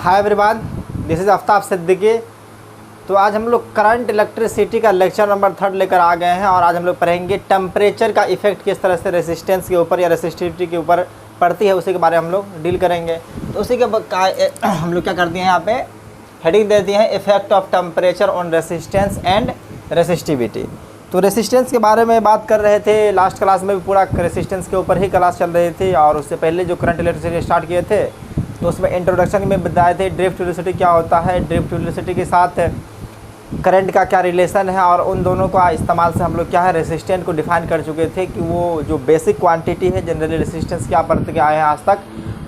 Hi everyone, this is Aftab Siddiqui. तो आज हम लोग करंट इलेक्ट्रिसिटी का लेक्चर नंबर 3 लेकर आ गए हैं और आज हम लोग पढ़ेंगे टेम्परेचर का इफेक्ट किस तरह से रेसिस्टेंस के ऊपर या रेसिस्टिविटी के ऊपर पड़ती है, उसी के बारे में हम लोग डील करेंगे। तो उसी के हम लोग क्या करते हैं, यहाँ पे हेडिंग दे दिए हैं effect of temperature on resistance and resistivity. तो रेसिस्टेंस के बारे में बात कर रहे थे, लास्ट क्लास में भी पूरा रेसिस्टेंस के ऊपर ही क्लास चल रही थी और उससे पहले जो करंट इलेक्ट्रिसिटी स्टार्ट किए थे तो उसमें इंट्रोडक्शन में बताए थे ड्रिफ्ट वेलोसिटी क्या होता है, ड्रिफ्ट वेलोसिटी के साथ करंट का क्या रिलेशन है और उन दोनों का इस्तेमाल से हम लोग क्या है रेसिस्टेंस को डिफाइन कर चुके थे कि वो जो बेसिक क्वांटिटी है जनरली रेसिस्टेंस क्या पढ़ते के आए हैं आज तक,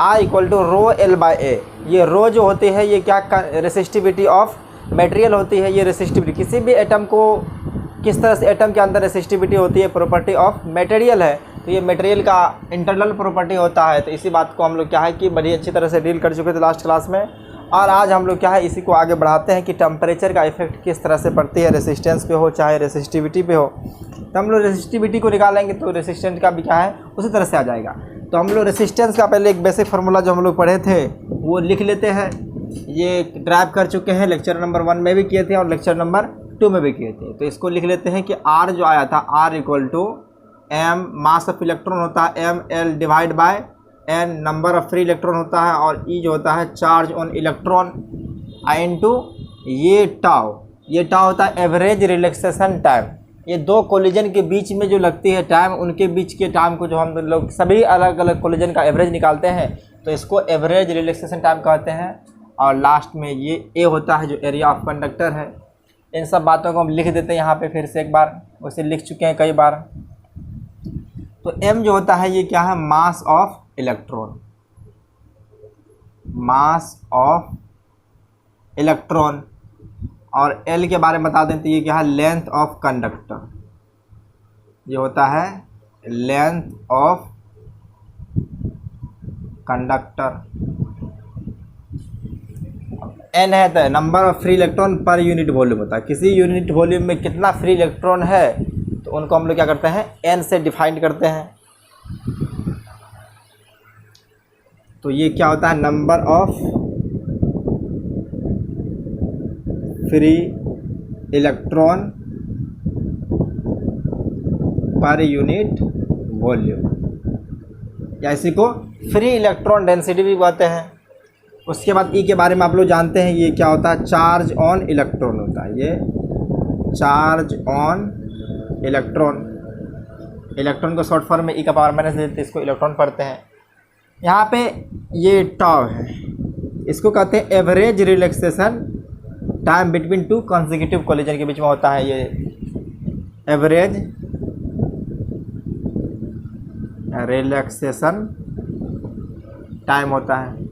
I = ρL/A। ये रो जो होती है ये क्या रेसिस्टिविटी ऑफ मटेरियल होती है। ये रेसिस्टिविटी किसी भी एटम को किस तरह से एटम के अंदर रेसिस्टिविटी होती है, प्रॉपर्टी ऑफ मटेरियल है। तो ये मटेरियल का इंटरनल प्रॉपर्टी होता है। तो इसी बात को हम लोग क्या है कि बड़ी अच्छी तरह से डील कर चुके थे लास्ट क्लास में और आज हम लोग क्या है इसी को आगे बढ़ाते हैं कि टेम्परेचर का इफेक्ट किस तरह से पड़ती है, रेसिस्टेंस पे हो चाहे रेसिस्टिविटी पे हो। तो हम लोग रेसिस्टिविटी को निकालेंगे तो रेसिस्टेंस का भी क्या है उसी तरह से आ जाएगा। तो हम लोग रेसिस्टेंस का पहले एक बेसिक फार्मूला जो हम लोग पढ़े थे वो लिख लेते हैं। ये ड्राइव कर चुके हैं, लेक्चर नंबर 1 में भी किए थे और लेक्चर नंबर 2 में भी किए थे। तो इसको लिख लेते हैं कि R जो आया था R = m mass of electron होता है ml divide by n number of free electron होता है और E जो होता है चार्ज ऑन इलेक्ट्रॉन इनटू ये टाउ होता है एवरेज रिलैक्सेशन टाइम। ये दो कोलिजन के बीच में जो लगती है टाइम, उनके बीच के टाइम को जो हम लोग सभी अलग अलग कोलिजन का एवरेज निकालते हैं तो इसको एवरेज रिलैक्सेशन टाइम कहते हैं। और लास्ट में ये A होता है जो एरिया ऑफ कंडक्टर है। इन सब बातों को हम लिख देते हैं यहाँ पे फिर से एक बार, उसे लिख चुके हैं कई बार। तो M जो होता है ये क्या है, mass of electron, mass of electron. और L के बारे में बता दें तो ये क्या है, लेंथ ऑफ कंडक्टर। ये होता है लेंथ ऑफ कंडक्टर। N है तो number of free electron per unit volume होता है। किसी यूनिट वॉल्यूम में कितना फ्री इलेक्ट्रॉन है तो उनको हम लोग क्या करते हैं N से डिफाइन करते हैं। तो ये क्या होता है, number of free electron per unit volume, या इसी को फ्री इलेक्ट्रॉन डेंसिटी भी कहते हैं। उसके बाद E के बारे में आप लोग जानते हैं, ये क्या होता है, चार्ज ऑन इलेक्ट्रॉन होता है। ये चार्ज ऑन इलेक्ट्रॉन, इलेक्ट्रॉन को शॉर्ट फॉर्म में E का पावर माइनस देते इसको इलेक्ट्रॉन पढ़ते हैं। यहाँ पे ये टाउ है, इसको कहते हैं average relaxation time between to consecutive collision के बीच में होता है। ये एवरेज रिलैक्सेशन टाइम होता है।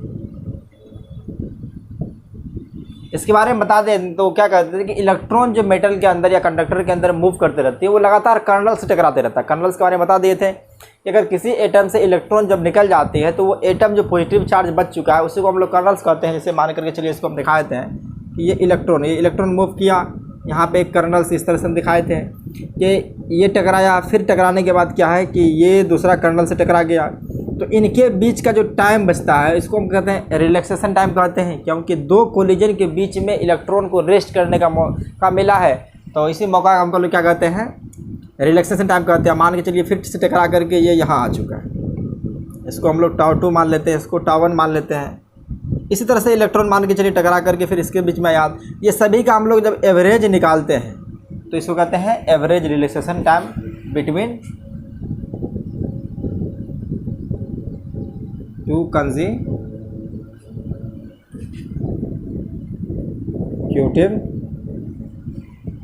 इसके बारे में बता दें तो क्या कहते हैं कि इलेक्ट्रॉन जो मेटल के अंदर या कंडक्टर के अंदर मूव करते रहती है वो लगातार कर्नल से टकराते रहता है। कर्नल्स के बारे में बता दिए थे कि अगर किसी एटम से इलेक्ट्रॉन जब निकल जाती है तो वो एटम जो पॉजिटिव चार्ज बच चुका है उसी को हम लोग कर्नल्स कहते हैं। जैसे मान करके चलिए इसको हम दिखा देते हैं कि ये इलेक्ट्रॉन मूव किया, यहाँ पे एक कर्नल्स इस तरह से हम दिखाए थे कि ये टकराया, फिर टकराने के बाद क्या है कि ये दूसरा कर्नल से टकरा गया। तो इनके बीच का जो टाइम बचता है इसको हम कहते हैं रिलैक्सेशन टाइम कहते हैं, क्योंकि दो कोलिजन के बीच में इलेक्ट्रॉन को रेस्ट करने का मौका मिला है। तो इसी मौका हमको लोग क्या कहते हैं, रिलैक्सेशन टाइम कहते हैं। मान के चलिए फिर से टकरा करके ये यहाँ आ चुका है, इसको हम लोग टाउ 2 मान लेते हैं, इसको टाउ 1 मान लेते हैं। इसी तरह से इलेक्ट्रॉन मान के चलिए टकरा करके फिर इसके बीच में याद, ये सभी का हम लोग जब एवरेज निकालते हैं तो इसको कहते हैं average relaxation time between to consecutive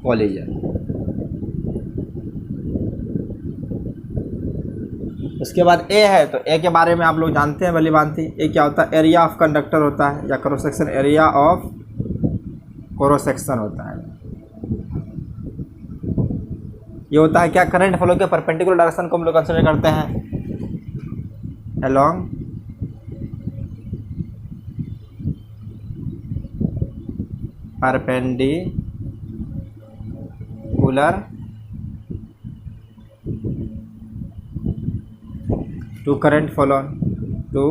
collision. उसके बाद A है तो A के बारे में आप लोग जानते हैं भली भांति। A क्या होता है, एरिया ऑफ कंडक्टर होता है या cross section, area of cross section होता है। ये होता है क्या, करंट फ्लो के परपेंडिकुलर डायरेक्शन को हम लोग कंसीडर करते हैं along perpendicular to current flow to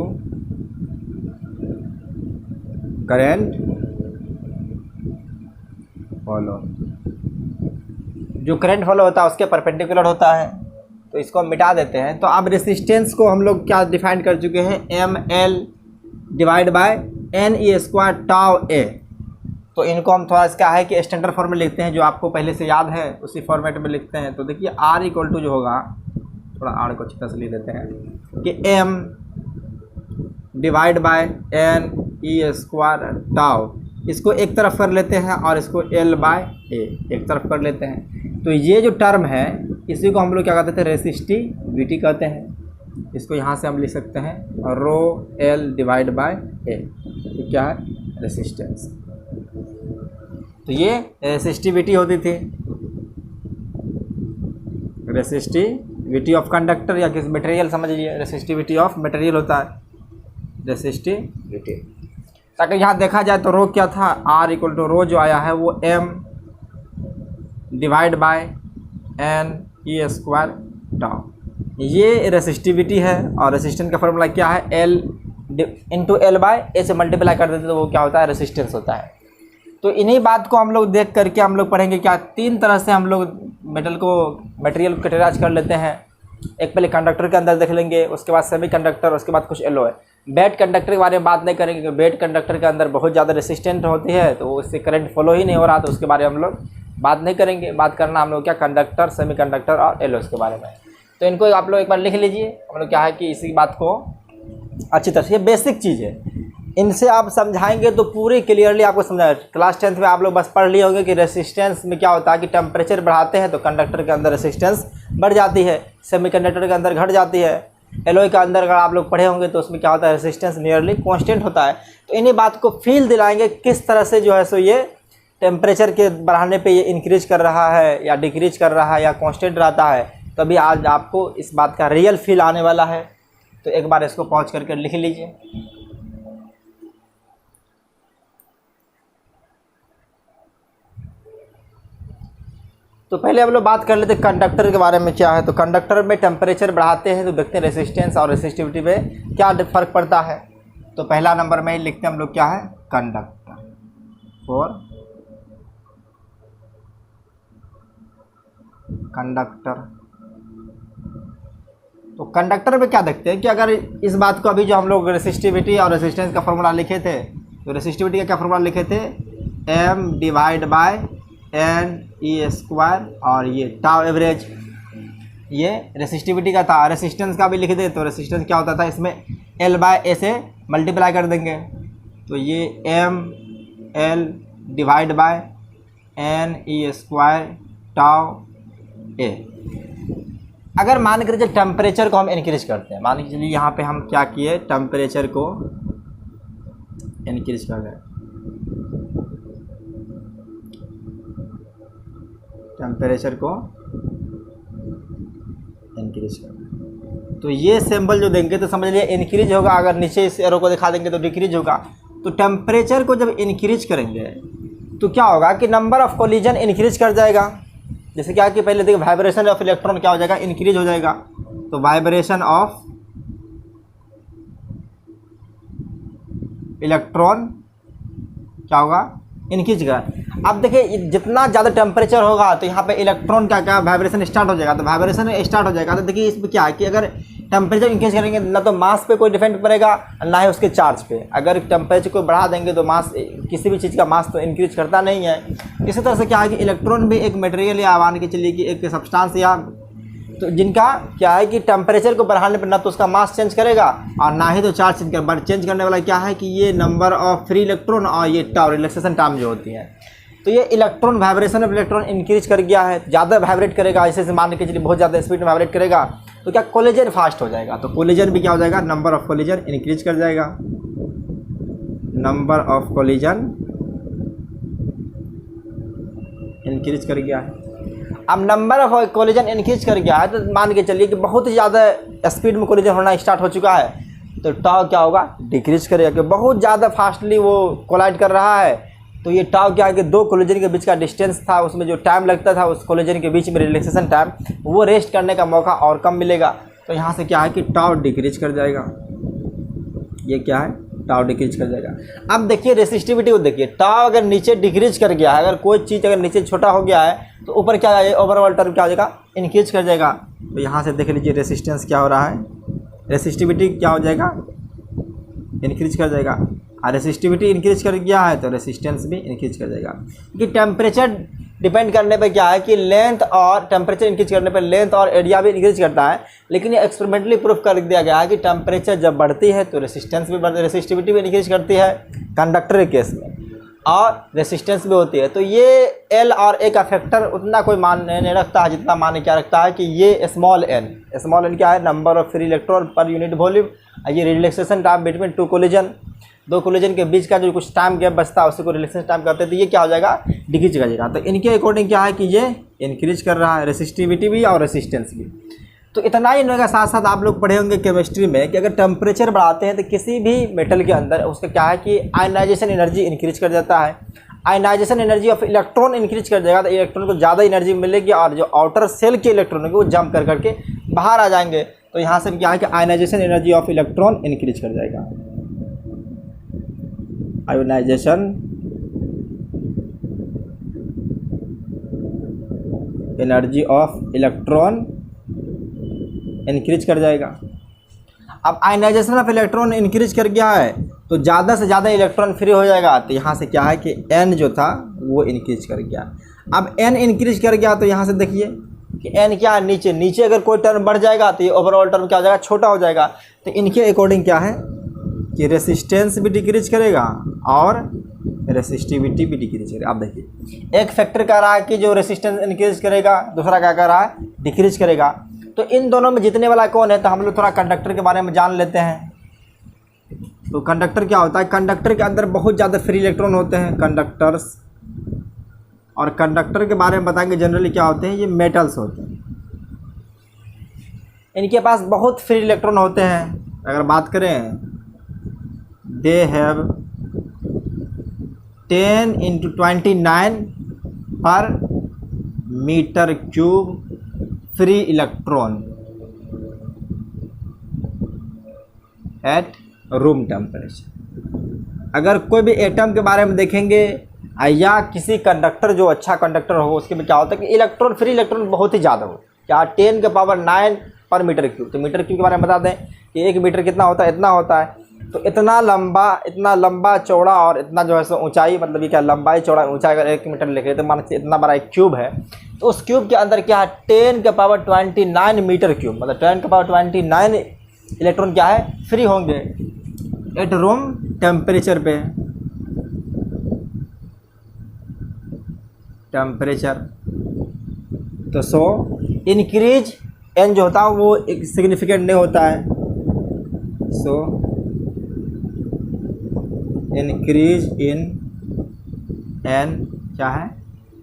current follow, जो करंट फॉलो होता है उसके परपेंडिकुलर होता है, तो इसको हम मिटा देते हैं। तो अब रेसिस्टेंस को हम लोग क्या डिफाइन कर चुके हैं, M L divide by N E square tau A. तो इनको हम थोड़ा इसका है कि स्टैंडर्ड फॉर्म में लिखते हैं, जो आपको पहले से याद है उसी फॉर्मेट में लिखते हैं। तो देखिए आर इक्वल टू जो होगा, थोड़ा आर को अच्छी तरह से लिख देते हैं कि M divide by N E square tau, इसको एक तरफ कर लेते हैं और इसको एल बाय ए एक तरफ कर लेते हैं। तो ये जो टर्म है इसी को हम लोग क्या कहते थे, रेसिस्टिविटी कहते हैं। इसको यहाँ से हम लिख सकते हैं रो एल डिवाइड बाय ए, तो क्या है, रेसिस्टेंस। तो ये रेसिस्टिविटी होती थी, रेसिस्टिविटी ऑफ कंडक्टर या किस मटेरियल समझ लीजिए, रेसिस्टिविटी ऑफ मटेरियल होता है रेसिस्टिविटी। ताकि यहाँ देखा जाए तो रो क्या था, आर इक्वल टू रो जो आया है वो M divide by N E square tau, ये रेसिस्टिविटी है। और रेसिस्टेंस का फॉर्मूला क्या है, L into L by A से मल्टीप्लाई कर देते तो वो क्या होता है, रेसिस्टेंस होता है। तो इन्हीं बात को हम लोग देख करके हम लोग पढ़ेंगे क्या, तीन तरह से हम लोग मटेरियल को कैटेगराइज कर लेते हैं। एक पहले कंडक्टर के अंदर देख लेंगे, उसके बाद सेमी कंडक्टर, उसके बाद कुछ एलॉय। बेड कंडक्टर के बारे में बात नहीं करेंगे क्योंकि बेड कंडक्टर के अंदर बहुत ज़्यादा रेसिस्टेंट होती है, तो उससे करंट फॉलो ही नहीं हो रहा, तो उसके बारे में हम लोग बात नहीं करेंगे। बात करना हम लोग क्या, कंडक्टर, सेमी कंडक्टर और एलॉयस के बारे में। तो इनको आप लोग एक बार लिख लीजिए। हम लोग क्या है कि इसी बात को अच्छी तरह से, ये बेसिक चीज़ है, इनसे आप समझाएंगे तो पूरी क्लियरली आपको समझाएगा। क्लास 10th में आप लोग बस पढ़ लिए होंगे कि रेसिस्टेंस में क्या होता है कि टेम्परेचर बढ़ाते हैं तो कंडक्टर के अंदर रेसिस्टेंस बढ़ जाती है, सेमीकंडक्टर के अंदर घट जाती है, एलॉय के अंदर अगर आप लोग पढ़े होंगे तो उसमें क्या होता है, रेसिस्टेंस नियरली कांस्टेंट होता है। तो इन्हीं बात को फील दिलाएंगे किस तरह से जो है सो ये टेम्परेचर के बढ़ाने पे ये इंक्रीज कर रहा है या डिक्रीज कर रहा है या कांस्टेंट रहता है। तभी आज आपको इस बात का रियल फील आने वाला है। तो एक बार इसको पॉज करके लिख लीजिए। तो पहले हम लोग बात कर लेते हैं कंडक्टर के बारे में क्या है। तो कंडक्टर में टेम्परेचर बढ़ाते हैं तो देखते हैं रेसिस्टेंस और रेसिस्टिविटी में क्या फ़र्क पड़ता है। तो पहला नंबर में ही लिखते हैं हम लोग क्या है, कंडक्टर फॉर कंडक्टर। तो कंडक्टर में क्या देखते हैं कि अगर इस बात को अभी जो हम लोग रेसिस्टिविटी और रेसिस्टेंस का फॉर्मूला लिखे थे, तो रेसिस्टिविटी का क्या फॉर्मूला लिखे थे, M divide by N E square और ये टाउ एवरेज, ये रेसिस्टिविटी का था। रेसिस्टेंस का भी लिख दे तो रेसिस्टेंस क्या होता था, इसमें एल बाय ए से मल्टीप्लाई कर देंगे, तो ये M L divide by N E square tau A. अगर मान के चलिए टेम्परेचर को हम इंक्रीज करते हैं, मान के चलिए यहाँ पे हम क्या किए, टेम्परेचर को इंक्रीज कर रहे हैं, टेम्परेचर को इंक्रीज करना, तो ये सिंबल जो देंगे तो समझ लिए इंक्रीज होगा। अगर नीचे इस एरो को दिखा देंगे तो डिक्रीज होगा। तो टेम्परेचर को जब इंक्रीज करेंगे तो क्या होगा कि नंबर ऑफ कोलिजन इंक्रीज कर जाएगा। जैसे क्या कि पहले देखिए वाइब्रेशन ऑफ इलेक्ट्रॉन क्या हो जाएगा, इंक्रीज हो जाएगा। तो वाइब्रेशन ऑफ इलेक्ट्रॉन क्या होगा, इंक्रीज का। अब देखिए जितना ज़्यादा टेम्परेचर होगा तो यहाँ पे इलेक्ट्रॉन का क्या वाइब्रेशन स्टार्ट हो जाएगा। तो वाइब्रेशन स्टार्ट हो जाएगा तो देखिए इसमें क्या है कि अगर टेम्परेचर इंक्रीज करेंगे ना तो मास पे कोई डिपेंड पड़ेगा ना ही उसके चार्ज पे। अगर टेम्परेचर को बढ़ा देंगे तो मास, किसी भी चीज़ का मास तो इंक्रीज करता नहीं है। इसी तरह से क्या है कि इलेक्ट्रॉन भी एक मटेरियल या मान के चलिए कि एक सब्सटेंस या तो जिनका क्या है कि टेम्परेचर को बढ़ाने पर ना तो उसका मास चेंज करेगा और ना ही तो चार्ज चेंज करेगा। चेंज करने वाला क्या है कि ये नंबर ऑफ फ्री इलेक्ट्रॉन और ये टाउ रिलैक्सेशन टाइम जो होती है। तो ये electron vibration of electron increase कर गया है, ज़्यादा वाइब्रेट करेगा। ऐसे मान के चलिए बहुत ज़्यादा स्पीड में वाइब्रेट करेगा तो क्या कोलिजन फास्ट हो जाएगा। तो कोलिजन भी क्या हो जाएगा, नंबर ऑफ कोलिजन इंक्रीज कर जाएगा, नंबर ऑफ कोलिजन इंक्रीज कर गया है। अब नंबर ऑफ कोलिजन इंक्रीज कर गया है तो मान के चलिए कि बहुत ही ज़्यादा स्पीड में कोलिजन होना स्टार्ट हो चुका है तो टाउ क्या होगा, डिक्रीज करेगा कि बहुत ज़्यादा फास्टली वो कोलाइड कर रहा है। तो ये टाउ क्या है कि दो कोलिजन के बीच का डिस्टेंस था, उसमें जो टाइम लगता था उस कोलिजन के बीच में रिलैक्सेशन टाइम, वो रेस्ट करने का मौका और कम मिलेगा। तो यहाँ से क्या है कि टाउ डिक्रीज कर जाएगा, ये क्या है टाउ डिक्रीज कर जाएगा। अब देखिए रेसिस्टिविटी को देखिए, टाउ अगर नीचे डिक्रीज कर गया है, अगर कोई चीज़ अगर नीचे छोटा हो गया है तो ऊपर क्या है, ओवरऑल टर्म क्या हो जाएगा, इंक्रीज कर जाएगा। तो यहाँ से देख लीजिए रेसिस्टेंस क्या हो रहा है, रेसिस्टिविटी क्या हो जाएगा, इंक्रीज कर जाएगा। और रेसिस्टिविटी इंक्रीज कर गया है तो रेसिस्टेंस भी इंक्रीज कर जाएगा। क्योंकि टेम्परेचर डिपेंड करने पे क्या है कि लेंथ और टेम्परेचर इंक्रीज करने पे लेंथ और एरिया भी इंक्रीज करता है। लेकिन ये एक्सपेरिमेंटली प्रूफ कर दिया गया है कि टेम्परेचर जब बढ़ती है तो रेसिस्टेंस भी बढ़ती है, रेसिस्टिविटी भी इंक्रीज करती है कंडक्टर के केस में, और रेसिस्टेंस भी होती है। तो ये एल और ए का फैक्टर उतना कोई मान नहीं रखता है जितना मान क्या रखता है कि ये स्मॉल एन क्या है, number of free electron per unit volume. ये relaxation time between two collision, दो कोलिजन के बीच का जो कुछ टाइम गैप बचता है उसी को रिलैक्सेशन टाइम कहते हैं। तो ये क्या हो जाएगा, डिक्रीज कर जाएगा। तो इनके अकॉर्डिंग क्या है कि ये इंक्रीज कर रहा है, रेसिस्टिविटी भी और रेसिस्टेंस भी। तो इतना ही होगा। साथ साथ आप लोग पढ़े होंगे केमिस्ट्री में कि अगर टेम्परेचर बढ़ाते हैं तो किसी भी मेटल के अंदर उसका क्या है कि आयनाइजेशन एनर्जी इंक्रीज कर जाता है। Ionisation energy of electron increase कर जाएगा तो इलेक्ट्रॉन को ज़्यादा एनर्जी मिलेगी और जो आउटर सेल के इलेक्ट्रॉन है वो जंप कर करके बाहर आ जाएंगे। तो यहाँ से क्या है कि ionisation energy of electron increase कर जाएगा। Ionisation energy of electron increase कर जाएगा। अब आयनाइजेशन ऑफ इलेक्ट्रॉन इंक्रीज कर गया है तो ज़्यादा से ज़्यादा इलेक्ट्रॉन फ्री हो जाएगा। तो यहाँ से क्या है कि एन जो था वो इंक्रीज कर गया। अब एन इंक्रीज कर गया तो यहाँ से देखिए कि एन क्या है, नीचे अगर कोई टर्म बढ़ जाएगा तो ये ओवरऑल टर्म क्या हो जाएगा, छोटा हो जाएगा। तो इनके अकॉर्डिंग क्या है कि रेसिस्टेंस भी डिक्रीज करेगा और रेसिस्टिविटी भी डिक्रीज करेगा। आप देखिए एक फैक्टर कह रहा है कि जो रेसिस्टेंस इंक्रीज करेगा, दूसरा क्या कह रहा है, डिक्रीज करेगा। तो इन दोनों में जीतने वाला कौन है, तो हम लोग थोड़ा कंडक्टर के बारे में जान लेते हैं। तो कंडक्टर क्या होता है, कंडक्टर के अंदर बहुत ज़्यादा फ्री इलेक्ट्रॉन होते हैं कंडक्टर्स। और कंडक्टर के बारे में बताएंगे जनरली क्या होते हैं, ये मेटल्स होते हैं, इनके पास बहुत फ्री इलेक्ट्रॉन होते हैं। अगर बात करें दे हैव 10 × 29 पर metre cube free electron at room temperature. अगर कोई भी एटम के बारे में देखेंगे या किसी कंडक्टर जो अच्छा कंडक्टर हो उसके में क्या होता है कि इलेक्ट्रॉन फ्री इलेक्ट्रॉन बहुत ही ज़्यादा हो, क्या 10⁹ पर मीटर क्यूब। तो मीटर क्यूब के बारे में बता दें कि 1 मीटर कितना होता है, इतना होता है। तो इतना लंबा चौड़ा और इतना जो है सो ऊंचाई, मतलब ये क्या लंबाई चौड़ा ऊंचाई अगर 1 मीटर लिखे तो मान लीजिए इतना बड़ा एक क्यूब है। तो उस क्यूब के अंदर क्या है 10⁻29 मीटर क्यूब, मतलब 10⁻29 इलेक्ट्रॉन क्या है फ्री होंगे एट रूम टेम्परेचर पे। तो सो इंक्रीज एन जो होता है वो एक सिग्निफिकेंट नहीं होता है। सो इंक्रीज इन एन क्या है,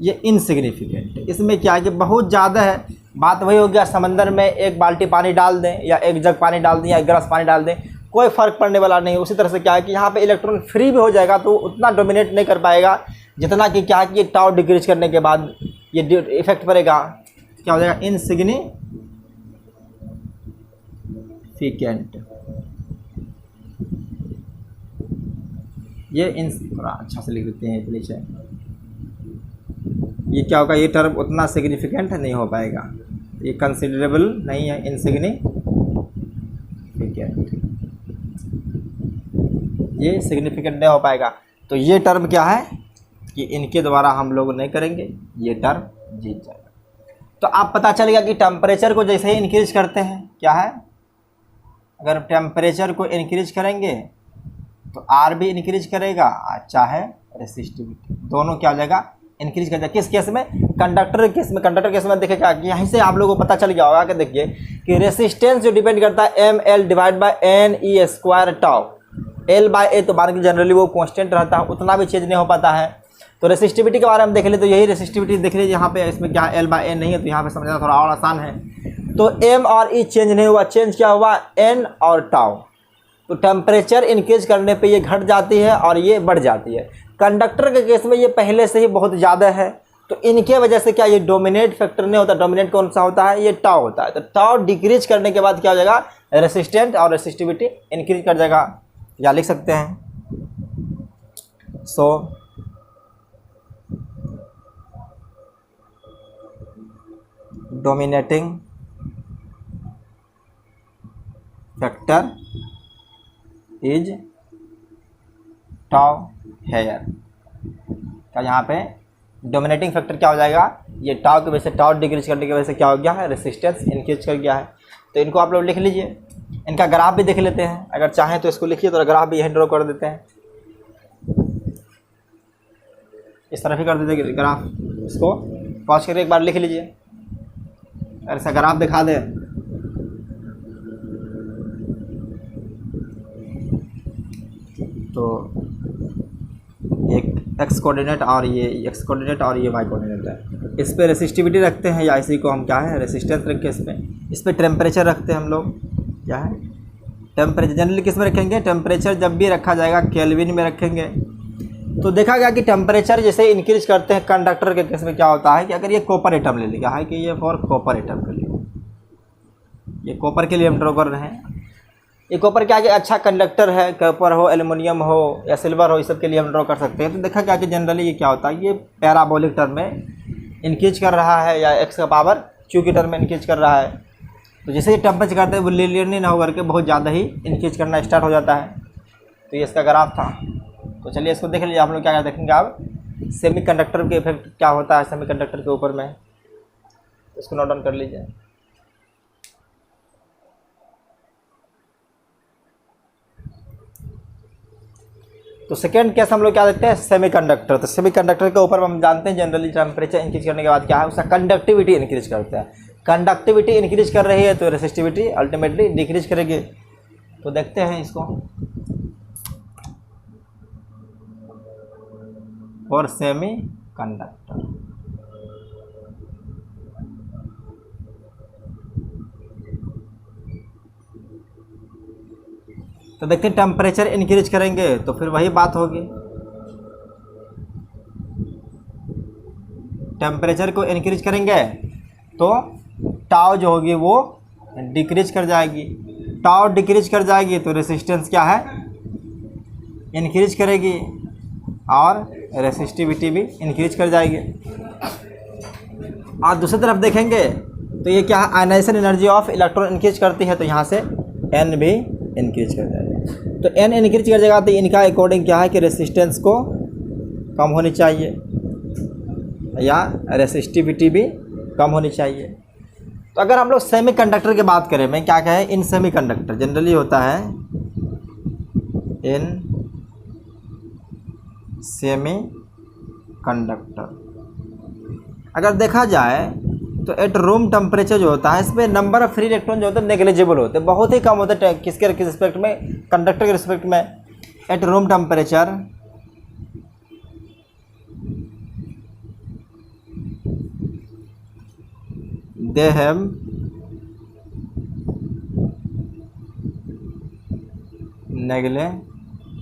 ये इनसिग्निफिकेंट है। इसमें क्या है कि बहुत ज़्यादा है। बात वही हो गया, समंदर में 1 बाल्टी पानी डाल दें या 1 जग पानी डाल दें या 1 गिलास पानी डाल दें, कोई फ़र्क पड़ने वाला नहीं। उसी तरह से क्या है कि यहाँ पे इलेक्ट्रॉन फ्री भी हो जाएगा तो उतना डोमिनेट नहीं कर पाएगा जितना कि क्या है कि टाउ डिक्रीज करने के बाद ये इफेक्ट पड़ेगा, क्या हो जाएगा, इनसिग्निफिकेंट। ये थोड़ा अच्छा से लिख देते हैं प्लीज। ये क्या होगा, ये टर्म उतना सिग्निफिकेंट नहीं हो पाएगा, ये कंसिडरेबल नहीं है, इनसिग्निफिकेंट, ये सिग्निफिकेंट नहीं हो पाएगा। तो ये टर्म क्या है कि इनके द्वारा हम लोग नहीं करेंगे, ये टर्म जीत जाएगा। तो आप पता चलेगा कि टेम्परेचर को जैसे ही इंक्रीज करते हैं क्या है, अगर टेम्परेचर को इंक्रीज करेंगे तो आर भी इंक्रीज करेगा, चाहे रेसिस्टिविटी दोनों क्या हो जाएगा, इंक्रीज कर जाएगा। किस केस में, कंडक्टर केस में। कंडक्टर केस में देखिएगा कि यहीं से आप लोगों को पता चल गया होगा कि देखिए कि रेसिस्टेंस जो डिपेंड करता है ml/n/e² टाउ। L/a तो मान के जनरली वो कांस्टेंट रहता है, उतना भी चेंज नहीं हो पाता है। तो रेसिस्टिविटी के बारे में देख ले तो यही रेसिस्टिविटी देख लीजिए यहाँ पे, इसमें क्या L/a नहीं है तो यहाँ पे समझना थोड़ा और आसान है। तो m और e चेंज नहीं हुआ, चेंज क्या हुआ n और टाउ। तो टेम्परेचर इंक्रीज करने पे ये घट जाती है और ये बढ़ जाती है। कंडक्टर के केस में ये पहले से ही बहुत ज़्यादा है तो इनके वजह से क्या ये डोमिनेट फैक्टर नहीं होता। डोमिनेट कौन सा होता है, ये टाउ होता है। तो टाउ डिक्रीज करने के बाद क्या हो जाएगा, रेसिस्टेंट और रेसिस्टिविटी इंक्रीज कर जाएगा। या लिख सकते हैं so dominating factor is tau here का यहाँ पे डोमिनेटिंग फैक्टर क्या हो जाएगा, ये टाउ की वजह से, टाउ डिक्रीज करने की वजह से क्या हो गया है, रेसिस्टेंस इंक्रीज कर गया है। तो इनको आप लोग लिख लीजिए। इनका ग्राफ भी देख लेते हैं, अगर चाहें तो इसको लिखिए, तो ग्राफ भी यहीं ड्रॉ कर देते हैं, इस तरह ही कर देते ग्राफ। इसको पॉज करके एक बार लिख लीजिए, अगर ऐसा ग्राफ दिखा दे तो एक एक्स कोऑर्डिनेट और ये एक्स कोऑर्डिनेट और ये वाई कोऑर्डिनेट है। इस पे रेसिस्टिविटी रखते हैं, या इसी को हम क्या है रेसिस्टेंस रख के इस पे टेम्परेचर रखते हैं हम लोग, क्या है टेम्परेचर। जनरली किस में रखेंगे, टेम्परेचर जब भी रखा जाएगा केल्विन में रखेंगे। तो देखा गया कि टेम्परेचर जैसे इंक्रीज करते हैं कंडक्टर के केस में क्या होता है कि अगर ये कॉपर एटम ले लिया है कि ये फॉर कॉपर एटम के लिए, ये कॉपर के लिए हम ड्रॉ कर रहे हैं। ये कॉपर क्या कि अच्छा कंडक्टर है, कॉपर हो, एल्युमिनियम हो या सिल्वर हो, इस सब के लिए हम ड्रॉ कर सकते हैं। तो देखा क्या कि जनरली ये क्या होता है, ये पैराबोलिक टर्म में इंक्रीज कर रहा है या एक्स का पावर क्यू की टर्म में इंक्रीज कर रहा है। तो जैसे ही टेम्परेचर करते हैं वो लिनियरली ना होकर के बहुत ज़्यादा ही इंक्रीज करना स्टार्ट हो जाता है। तो ये इसका ग्राफ था। तो चलिए इसको देख लीजिए। आप लोग क्या क्या देखेंगे, आप सेमीकंडक्टर के इफेक्ट क्या होता है सेमीकंडक्टर के ऊपर में, इसको नोट डाउन कर लीजिए। तो सेकेंड केस हम लोग क्या देखते हैं, सेमीकंडक्टर। तो सेमीकंडक्टर के ऊपर हम जानते हैं जनरली टेम्परेचर इंक्रीज करने के बाद क्या है, उसका कंडक्टिविटी इंक्रीज करता है। कंडक्टिविटी इंक्रीज कर रही है तो रेसिस्टिविटी अल्टीमेटली डिक्रीज करेगी। तो देखते हैं इसको और सेमीकंडक्टर। तो देखते हैं टेम्परेचर इंक्रीज करेंगे तो फिर वही बात होगी, टेम्परेचर को इंक्रीज करेंगे तो टाउ जो होगी वो डिक्रीज कर जाएगी। टाउ डिक्रीज कर जाएगी तो रेसिस्टेंस क्या है, इंक्रीज करेगी और रेसिस्टिविटी भी इंक्रीज कर जाएगी। और दूसरी तरफ देखेंगे तो ये क्या है, ionisation energy of electron increase करती है, तो यहाँ से एन भी इंक्रीज कर जाएगा। तो एन इंक्रीज कर जाएगा तो इनका अकॉर्डिंग क्या है कि रेसिस्टेंस को कम होनी चाहिए या रेसिस्टिविटी भी कम होनी चाहिए। तो अगर हम लोग सेमीकंडक्टर की बात करें, मैं क्या कहें, इन सेमीकंडक्टर जनरली होता है इन सेमीकंडक्टर। अगर देखा जाए तो एट रूम टेम्परेचर जो होता है इसमें नंबर ऑफ फ्री इलेक्ट्रॉन जो होते हैं नेग्लिजिबल होते हैं, बहुत ही कम होते हैं। किसके रिस्पेक्ट में, कंडक्टर के रिस्पेक्ट में। Eight room temperature they have negligible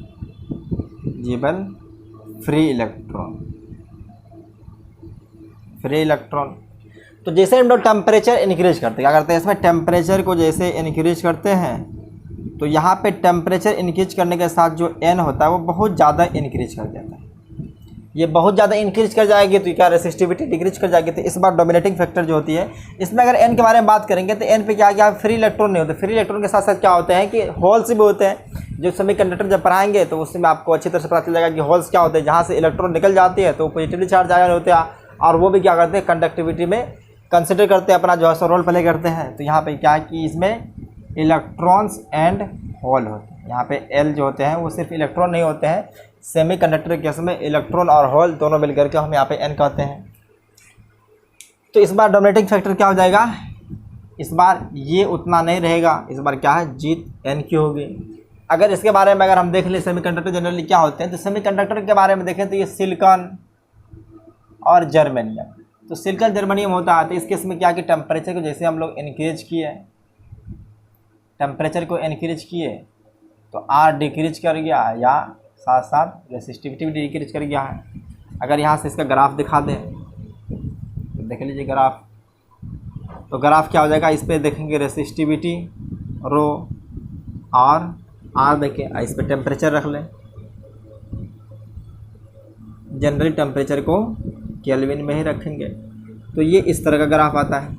free electron. तो जैसे हम लोग टेम्परेचर इंक्रीज करते हैं, क्या करते हैं इसमें, टेम्परेचर को जैसे इंक्रीज करते हैं तो यहाँ पे टेम्परेचर इंक्रीज करने के साथ जो एन होता है वो बहुत ज़्यादा इंक्रीज कर जाता है। ये बहुत ज़्यादा इंक्रीज कर जाएगी तो क्या रेसिस्टिविटी डिक्रीज कर जाएगी। तो इस बार डोमिनेटिंग फैक्टर जो होती है इसमें अगर एन के बारे में बात करेंगे तो एन पे क्या क्या फ्री इलेक्ट्रॉन नहीं होते। फ्री इलेक्ट्रॉन के साथ साथ क्या होते हैं कि होल्स भी होते हैं। जो सेमीकंडक्टर जब पढ़ाएंगे तो उसमें आपको अच्छी तरह से पता चल जाएगा कि होल्स क्या होते हैं, जहाँ से इलेक्ट्रॉन निकल जाती है तो पॉजिटिवली चार्ज आयन होते हैं और वो भी क्या करते हैं कंडक्टिविटी में कंसिडर करते हैं, अपना जो है रोल प्ले करते हैं। तो यहाँ पे क्या है कि इसमें इलेक्ट्रॉन्स एंड होल होते हैं। यहाँ पे एल जो होते हैं वो सिर्फ इलेक्ट्रॉन नहीं होते हैं, सेमीकंडक्टर के केस में इलेक्ट्रॉन और होल दोनों मिलकर के हम यहाँ पे एन कहते हैं। तो इस बार डोमिनेटिंग फैक्टर क्या हो जाएगा, इस बार ये उतना नहीं रहेगा, इस बार क्या है जीत एन की होगी। अगर इसके बारे में अगर हम देख लें सेमीकंडक्टर जनरली क्या होते हैं, तो सेमीकंडक्टर के बारे में देखें तो ये सिलिकॉन और जर्मेनियम। तो सिलिकॉन जर्मेनियम होता है। तो इस केस में क्या कि टेम्परेचर को जैसे हम लोग इंक्रीज किए, टेम्परेचर को इंक्रीज किए तो आर डिक्रीज कर गया या साथ साथ रेसिस्टिविटी भी डिक्रीज कर गया है। अगर यहाँ से इसका ग्राफ दिखा दें तो देख लीजिए ग्राफ। तो ग्राफ क्या हो जाएगा, इस पर देखेंगे रेसिस्टिविटी रो और आर देखें, इस पर टेम्परेचर रख लें, जनरली टेम्परेचर को केल्विन में ही रखेंगे। तो ये इस तरह का ग्राफ आता है।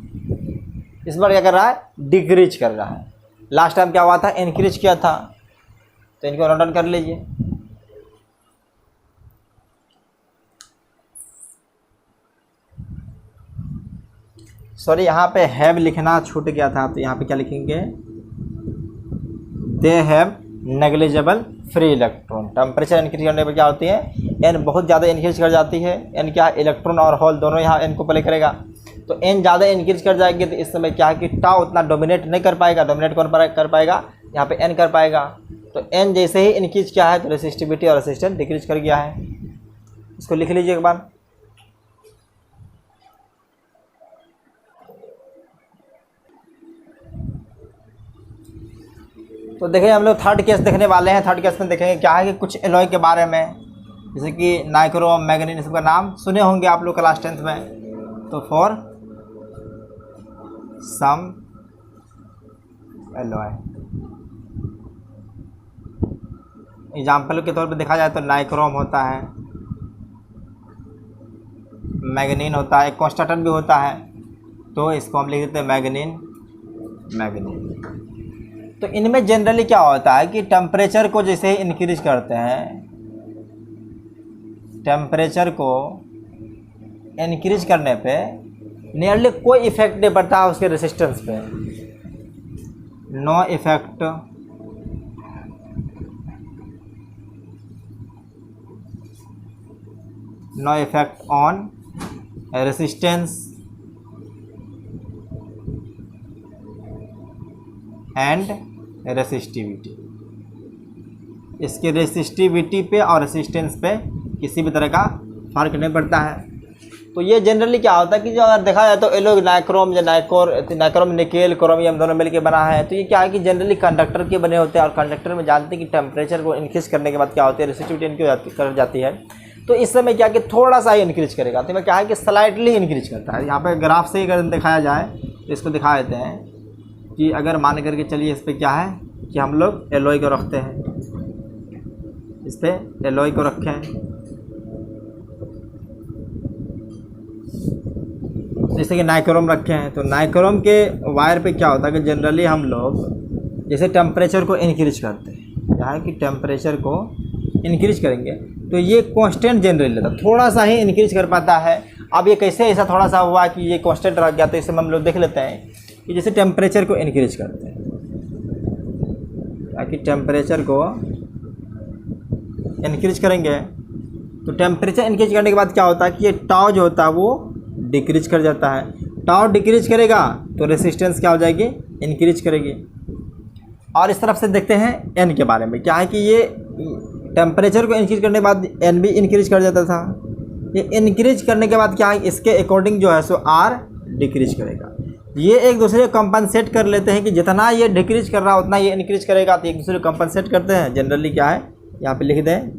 इस बार क्या कर रहा है, डिक्रीज कर रहा है। लास्ट टाइम क्या हुआ था, इंक्रीज किया था। तो इनको नोट डाउन कर लीजिए। सॉरी, यहाँ पे हैव लिखना छूट गया था, तो यहाँ पे क्या लिखेंगे, they have negligible free electron. Temperature increase करने पर क्या होती है, एन बहुत ज़्यादा इंक्रीज कर जाती है। एन क्या, इलेक्ट्रॉन और होल दोनों यहाँ एन को प्ले करेगा। तो एन ज़्यादा इंक्रीज कर जाएगी तो इस समय क्या है कि टाउ उतना डोमिनेट नहीं कर पाएगा। डोमिनेट कौन कर पाएगा, यहाँ पे एन कर पाएगा। तो एन जैसे ही इंक्रीज किया है तो रेसिस्टिविटी और रेसिस्टेंस डिक्रीज कर गया है। इसको लिख लीजिए एक बार। तो देखिए हम लोग थर्ड केस देखने वाले हैं। थर्ड केस में देखेंगे क्या है कि कुछ एलॉय के बारे में, जैसे कि नाइक्रोम, मैग्नीन, इसका नाम सुने होंगे आप लोग क्लास 10th में। तो फॉर सम एलॉय एग्जाम्पल के तौर पे देखा जाए तो नाइक्रोम होता है, मैग्नीन होता है, एक कॉन्स्टेंट भी होता है। तो इसको हम लिख देते हैं मैग्नीन। तो इनमें जनरली क्या होता है कि टेम्परेचर को जैसे ही इंक्रीज करते हैं, टेम्परेचर को इंक्रीज करने पे नियरली कोई इफेक्ट नहीं पड़ता है उसके रेसिस्टेंस पे। No effect on resistance and resistivity. इसके रेसिस्टिविटी पे और रेसिस्टेंस पे किसी भी तरह का फ़र्क नहीं पड़ता है। तो ये जनरली क्या होता है कि जो अगर देखा जाए तो एलो नाइक्रोम या नाइक्रोम निकेल क्रोमियम दोनों मिलके बना है। तो ये क्या है कि जनरली कंडक्टर के बने होते हैं और कंडक्टर में जानते हैं कि टेम्परेचर को इंक्रीज करने के बाद क्या होती है, रेसिस्टिविटी इनकी कर जाती है। तो इस समय क्या कि थोड़ा सा ही इंक्रीज करेगा। तो क्या है कि स्लाइटली इंक्रीज करता है। यहाँ पर ग्राफ से ही अगर दिखाया जाए तो इसको दिखा देते हैं कि अगर मान करके चलिए इस पर क्या है कि हम लोग एलॉय को रखते हैं, इस पर एलॉय को रखें, जैसे कि नाइक्रोम रखे हैं। तो नाइक्रोम के वायर पे क्या होता है कि जनरली हम लोग जैसे टेम्परेचर को इंक्रीज करते हैं, क्या है कि टेम्परेचर को इंक्रीज करेंगे तो ये कांस्टेंट जनरली लेता, थोड़ा सा ही इंक्रीज कर पाता है। अब ये कैसे ऐसा थोड़ा सा हुआ कि ये कांस्टेंट रह गया, तो इसे हम लोग देख लेते हैं कि जैसे टेम्परेचर को इंक्रीज करते हैं, ताकि टेम्परेचर को इंक्रीज करेंगे तो टेम्परेचर इंक्रीज करने के बाद क्या होता है कि ये टाउ जो होता है वो डिक्रीज कर जाता है। टाउ डिक्रीज करेगा तो रेसिस्टेंस क्या हो जाएगी, इंक्रीज करेगी। और इस तरफ से देखते हैं एन के बारे में, क्या है कि ये टेम्परेचर को इंक्रीज करने के बाद एन भी इंक्रीज कर जाता था। ये इंक्रीज करने के बाद क्या है, इसके अकॉर्डिंग जो है सो आर डिक्रीज करेगा। ये एक दूसरे को कंपनसेट कर लेते हैं कि जितना ये डिक्रीज कर रहा है उतना ये इंक्रीज करेगा। तो एक दूसरे को कंपनसेट करते हैं। जनरली क्या है, यहाँ पे लिख दें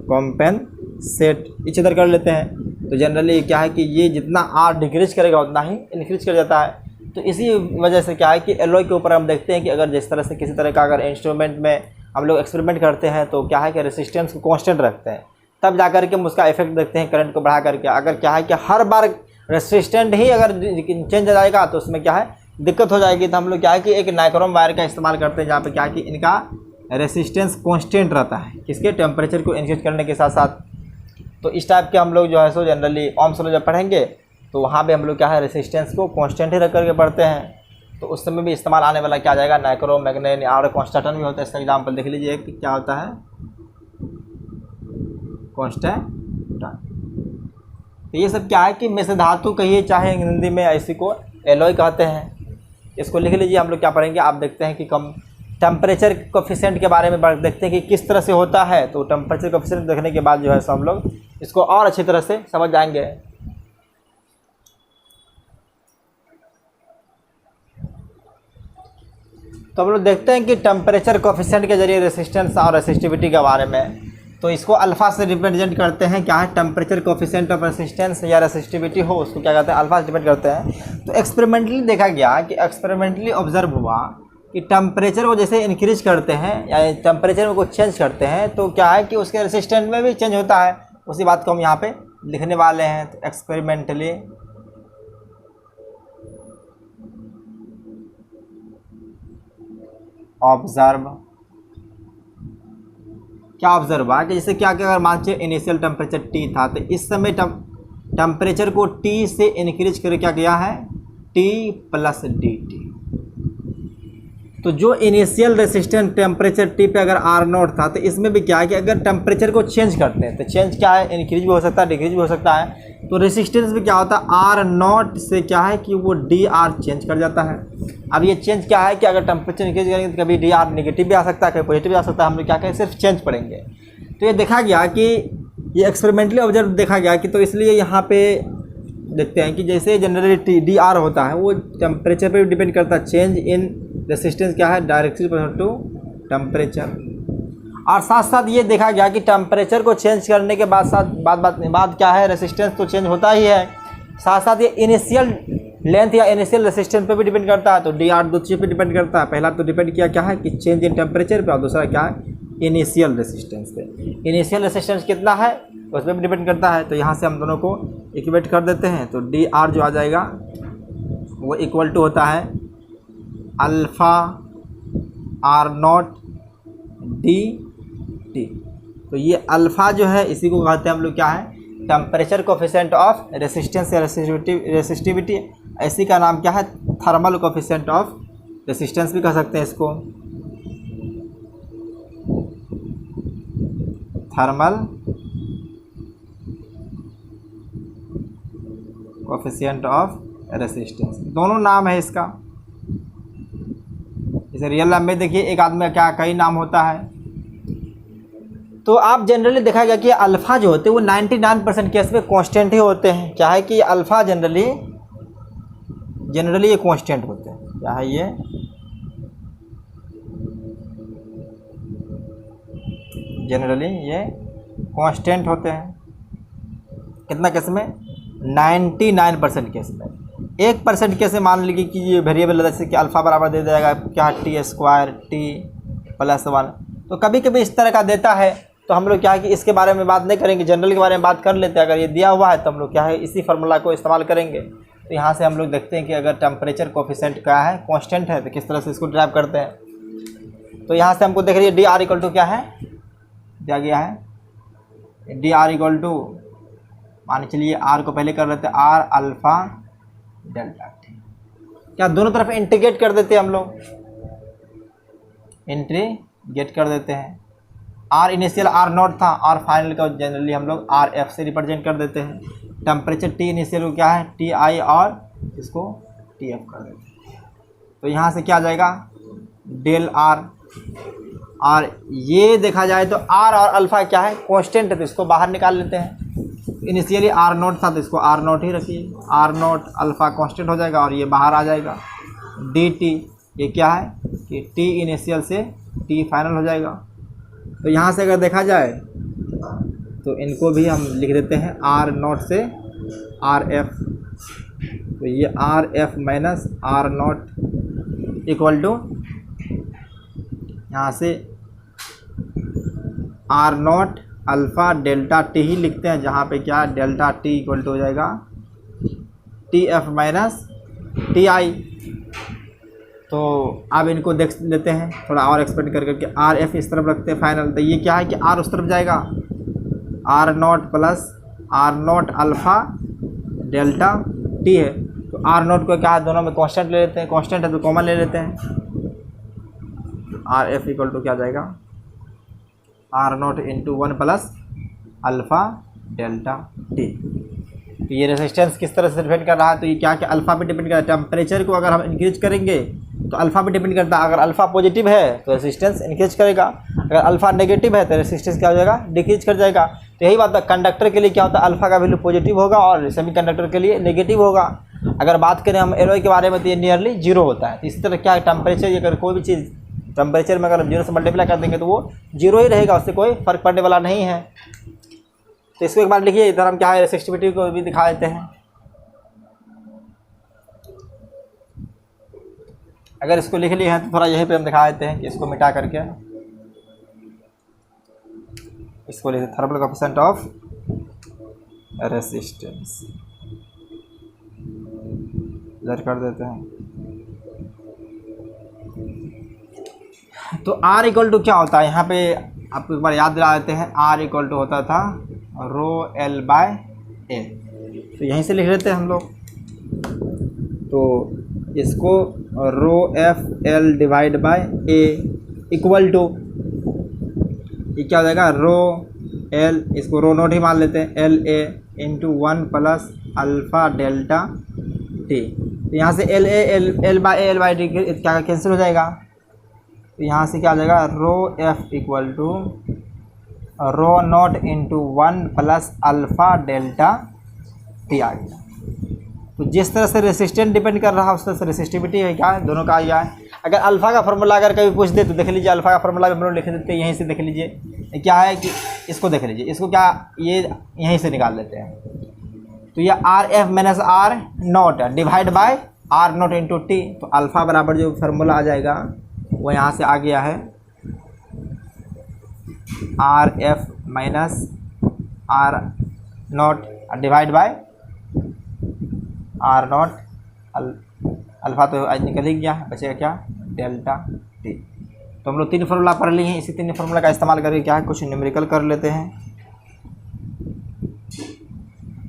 कॉम्पेंसेट, इस तरह कर लेते हैं। तो जनरली क्या है कि ये जितना आर डिक्रीज करेगा उतना ही इंक्रीज कर जाता है। तो इसी वजह से क्या है कि एलॉय के ऊपर हम देखते हैं कि अगर जिस तरह से किसी तरह का अगर इंस्ट्रूमेंट में हम लोग एक्सपेरिमेंट करते हैं तो क्या है कि रेसिस्टेंस को कांस्टेंट रखते हैं, तब जा कर के हम उसका इफेक्ट देखते हैं करंट को बढ़ा करके। अगर क्या है कि हर बार रेसिस्टेंट ही अगर चेंज हो जाएगा तो उसमें क्या है दिक्कत हो जाएगी। तो हम लोग क्या है कि एक नाइक्रोम वायर का इस्तेमाल करते हैं जहाँ पे क्या है कि इनका रेसिस्टेंस कांस्टेंट रहता है, किसके, टेम्परेचर को इंक्रीज करने के साथ साथ। तो इस टाइप के हम लोग जो है सो जनरली ओम्स लॉ जब पढ़ेंगे तो वहाँ पे हम लोग क्या है रेसिस्टेंस को कांस्टेंट ही रख करके पढ़ते हैं। तो उस समय भी इस्तेमाल आने वाला क्या आ जाएगा, नाइक्रोम, मैग्नीन और कांस्टेंट भी होता है। इसका एग्जाम्पल देख लीजिए कि क्या होता है कांस्टेंट। तो ये सब क्या है कि मिश्र धातु कहिए चाहे हिंदी में ऐसी को एलॉय कहते हैं। इसको लिख लीजिए। हम लोग क्या पढ़ेंगे, आप देखते हैं कि कम टेम्परेचर कोफिशिएंट के बारे में देखते हैं कि किस तरह से होता है। तो टेम्परेचर कोफिशिएंट देखने के बाद जो है सो हम लोग इसको और अच्छी तरह से समझ जाएंगे। तो हम लोग देखते हैं कि टेम्परेचर कोफिशिएंट के जरिए रेसिस्टेंस और रेसिस्टिविटी के बारे में, तो इसको अल्फ़ा से रिप्रेजेंट करते हैं। क्या है, टेम्परेचर कोफिशिएंट ऑफ रेसिस्टेंस या रेसिस्टिविटी हो उसको क्या कहते हैं, अल्फ़ा से डिपेंड करते हैं। तो एक्सपेरिमेंटली देखा गया कि एक्सपेरिमेंटली ऑब्जर्व हुआ कि टेम्परेचर को जैसे इंक्रीज करते हैं या टेम्परेचर को चेंज करते हैं तो क्या है कि उसके रेसिस्टेंस में भी चेंज होता है। उसी बात को हम यहाँ पे लिखने वाले हैं। तो एक्सपेरिमेंटली ऑब्जर्व, क्या ऑब्जर्व हुआ कि जैसे क्या क्या, अगर मान लीजिए इनिशियल टेम्परेचर T था तो इस समय टेम्परेचर को T से इंक्रीज करके क्या किया है T + dt। तो जो इनिशियल रेसिस्टेंस टेम्परेचर T पे अगर R0 था तो इसमें भी क्या है कि अगर टेम्परेचर को चेंज करते हैं तो चेंज क्या है, इंक्रीज भी हो सकता है, डिक्रीज भी हो सकता है। तो रेसिस्टेंस भी क्या होता है R0 से क्या है कि वो DR चेंज कर जाता है। अब ये चेंज क्या है कि अगर टेम्परेचर इंक्रीज करेंगे तो कभी DR नेगेटिव भी आ सकता है, कभी पॉजिटिव भी आ सकता है। हम लोग क्या कहें सिर्फ चेंज पढ़ेंगे। तो ये देखा गया कि ये एक्सपेरिमेंटली ऑब्जर्व देखा गया कि तो इसलिए यहाँ पे देखते हैं कि जैसे जनरली DR होता है वो टेम्परेचर पे डिपेंड करता है। चेंज इन रेसिस्टेंस क्या है डायरेक्टली प्रोपोर्शनल टू टेम्परेचर। और साथ साथ ये देखा गया कि टेम्परेचर को चेंज करने के बाद क्या है रेसिस्टेंस तो चेंज होता ही है, साथ साथ ये इनिशियल लेंथ या इनिशियल रेसिस्टेंस पे भी डिपेंड करता है। तो DR दो चीज़ पे डिपेंड करता है। पहला तो डिपेंड किया क्या है कि चेंज इन टेम्परेचर पे, और दूसरा क्या है इनिशियल रेसिस्टेंस पे। इनिशियल रेसिस्टेंस कितना है उस पर भी डिपेंड करता है। तो यहाँ से हम दोनों को इक्वेट कर देते हैं। तो DR जो आ जाएगा वो इक्वल टू होता है अल्फ़ा R0 dt। तो ये अल्फ़ा जो है इसी को कहते हैं हम लोग क्या है टेम्परेचर कोफिशिएंट ऑफ रेसिस्टेंस या रेसिस्टिविटी। इसी का नाम क्या है थर्मल कोफिशिएंट ऑफ रेसिस्टेंस भी कह सकते हैं इसको, थर्मल कोफिशिएंट ऑफ रेसिस्टेंस, दोनों नाम है इसका। जैसे रियल नाम में देखिए एक आदमी का क्या कई नाम होता है। तो आप जनरली देखा गया कि अल्फ़ा जो होते हैं वो 99% केस में कांस्टेंट ही होते हैं। क्या है कि अल्फ़ा जनरली ये कांस्टेंट होते हैं। क्या है ये जनरली ये कांस्टेंट होते हैं। कितना केस में 99% केस में। 1% केस में मान लीजिए कि ये वेरिएबल जैसे कि अल्फ़ा बराबर दे देगा क्या T² T+1। तो कभी कभी इस तरह का देता है तो हम लोग क्या है कि इसके बारे में बात नहीं करेंगे, जनरल के बारे में बात कर लेते हैं। अगर ये दिया हुआ है तो हम लोग क्या है इसी फार्मूला को इस्तेमाल करेंगे। तो यहाँ से हम लोग देखते हैं कि अगर टेम्परेचर कोफिशिएंट क्या है कांस्टेंट है तो किस तरह से इसको ड्राइव करते हैं। तो यहाँ से हमको देख रही है DR इक्वल टू क्या है दिया गया है DR इक्वल टू मान चलिए R को पहले कर लेते हैं R अल्फ़ा डेल्टा T। क्या दोनों तरफ इंटीग्रेट कर देते हैं हम लोग, इंटीग्रेट कर देते हैं। R इनिशियल R0 था और फाइनल का जनरली हम लोग RF से रिप्रेजेंट कर देते हैं। टेम्परेचर T इनिशियल को क्या है TI और इसको TF कर देते हैं। तो यहाँ से क्या आ जाएगा डेल R। और ये देखा जाए तो R और अल्फ़ा क्या है कांस्टेंट है तो इसको बाहर निकाल लेते हैं। इनिशियली R0 था तो इसको R0 ही रखिए, R0 अल्फ़ा कांस्टेंट हो जाएगा और ये बाहर आ जाएगा dt। ये क्या है कि T इनिशियल से T फाइनल हो जाएगा। तो यहाँ से अगर देखा जाए तो इनको भी हम लिख देते हैं R0 से RF। तो ये RF minus R0 equal to यहाँ से R0 अल्फ़ा डेल्टा T ही लिखते हैं, जहाँ पे क्या डेल्टा T इक्वल टू हो जाएगा TF माइनस TI। तो अब इनको देख लेते हैं थोड़ा और एक्सपेंड करके RF इस तरफ रखते हैं फाइनल। तो ये क्या है कि R उस तरफ जाएगा R0 plus R0 alpha delta T है। तो R0 को क्या है दोनों में कांस्टेंट ले लेते हैं, कांस्टेंट है तो कॉमन ले लेते हैं। RF इक्वल टू क्या जाएगा R0 into 1 plus alpha delta T। तो ये रेजिस्टेंस किस तरह से डिपेंड कर रहा है तो ये क्या कि अल्फ़ा पे डिपेंड कर रहा है। टेम्परेचर को अगर हम इंक्रीज करेंगे तो अल्फ़ा पे डिपेंड करता है। अगर अल्फ़ा पॉजिटिव है तो रेजिस्टेंस इंक्रीज करेगा, अगर अल्फ़ा नेगेटिव है तो रेजिस्टेंस क्या हो जाएगा डिक्रीज कर जाएगा। तो यही बात है कंडक्टर के लिए क्या होता है अल्फ़ा का वैल्यू पॉजिटिव होगा और सेमीकंडक्टर के लिए नेगेटिव होगा। अगर बात करें हम एलॉय के बारे में तो ये नियरली जीरो होता है। इसी तरह क्या है टेम्परेचर अगर कोई भी चीज़ टेम्परेचर में अगर जीरो से मल्टीप्लाई कर देंगे तो वो जीरो ही रहेगा, उससे कोई फ़र्क पड़ने वाला नहीं है। तो इसको एक बार लिखिए, इधर हम क्या है रेसिस्टिविटी को भी दिखा देते हैं। अगर इसको लिख लिए हैं तो थोड़ा यहीं पे हम दिखा देते हैं कि इसको मिटा करके इसको लिखते थर्मल कोएफिशिएंट ऑफ रेसिस्टेंस इधर कर देते हैं। तो R इक्वल टू क्या होता है, यहाँ पे आपको एक बार याद दिला देते हैं। R इक्वल टू होता था रो L बाय ए, तो यहीं से लिख लेते हैं हम लोग। तो इसको rho F L divide by A equal to ये क्या हो जाएगा, रो एल, इसको रो नोट ही मान लेते हैं, L A into 1 plus alpha delta T. तो यहाँ से L A L by T क्या कैंसिल हो जाएगा। तो यहाँ से क्या आ जाएगा, rho F equal to rho naught into 1 plus alpha delta T आ गया। तो जिस तरह से रेसिस्टेंट डिपेंड कर रहा है उस तरह से रेसिस्टिविटी है क्या है, दोनों का आया है। अगर अल्फ़ा का फार्मूला अगर कभी पूछ दे तो देख लीजिए, अल्फ़ा का फार्मूला भी हम लोग लिख देते हैं, यहीं से देख लीजिए क्या है कि इसको देख लीजिए, इसको क्या ये यहीं से निकाल लेते हैं। तो ये R F minus R not divide by R not into T. तो अल्फ़ा बराबर जो फार्मूला आ जाएगा वो यहाँ से आ गया है, R F minus R not divide by R not alpha तो आज निकल ही गया, बचेगा क्या, डेल्टा टी। तो हम लोग 3 फार्मूला पढ़ लिए हैं, इसी 3 फार्मूला का इस्तेमाल करके क्या है कुछ न्यूमेरिकल कर लेते हैं।